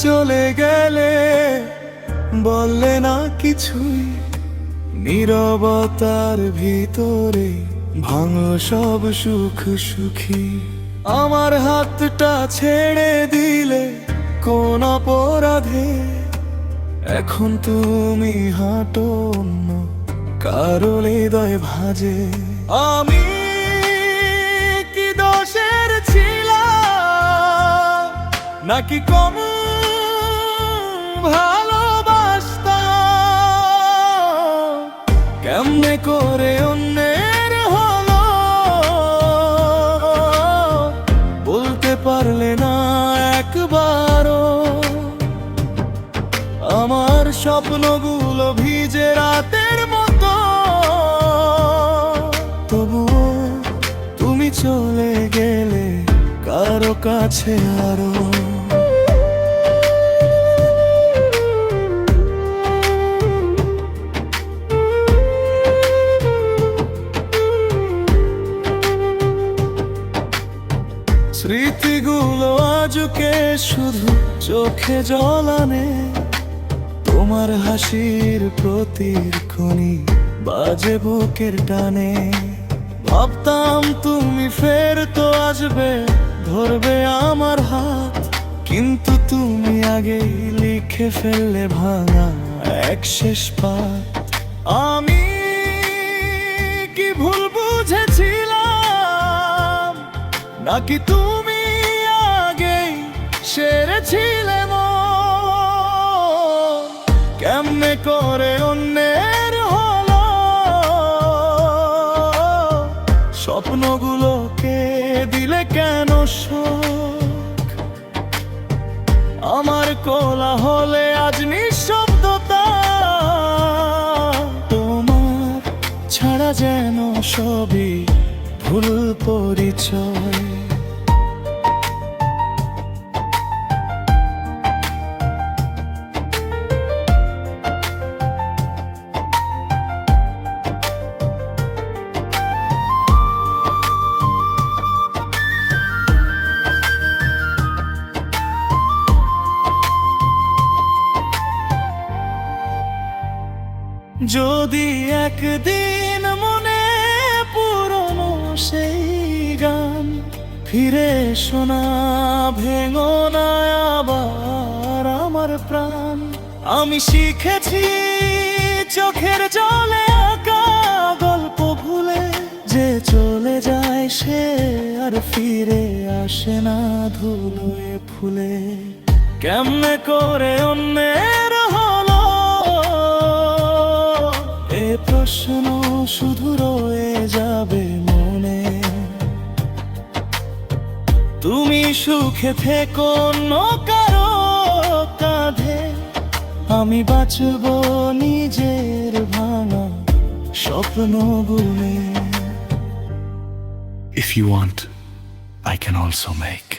চলে গেলে বললে না কিছুই, নীরবতার ভিতরে ভাঙল সব সুখ সুখী। আমার হাতটা ছেড়ে দিলে কোন অপরাধে, এখন তুমি হাঁটো অন্য কারো হৃদয় ভাজে। আমি কি দোষের ছিলাম, নাকি কম ভালোবাসতাম? কেমনে করে অন্যের হলো বলতে পারলে না একবারও? আমার স্বপ্নগুলো ভিজে রাতের মতো, তবুও তুমি চলে গেলে কারো কাছে আরো। স্মৃতিগুলো আজকে শুধু চোখে জল আনে, তোমার হাসির প্রতিক্ষণই বাজে বুকের টানে। ভাবতাম তুমি ফের তো আসবে, ধরবে আমার হাত, কিন্তু তুমি আগেই লিখে ফেললে ভাঙা এক শেষ পাত। আমি কি ভুল বুঝেছিলাম, নাকি তুমি আগেই সেরেছিলে মন? কেমনে করে অন্যের হলো স্বপ্নগুলোকে দিলে কেন শোক? আমার কোলাহলে আজ নিঃশব্দতা, তোমার ছাড়া যেন সবই ভুল পরিচয়। যদি একদিন মনে পুরনো সেই গান ফিরে শোনা, ভেঙো না আবার আমার প্রাণ। আমি শিখেছি চোখের জলে আঁকা গল্প ভুলে, যে চলে যায় সে আর ফিরে আসে না ধুলোয় ফুলে। কেমনে করে অন্যের হলো এ প্রশ্ন শুধু রয়ে যাবে মনে। তুমি সুখে থেকো অন্য কারো কাঁধে, আমি বাঁচব নিজের ভাঙা স্বপ্ন গুনে। If you want, I can also make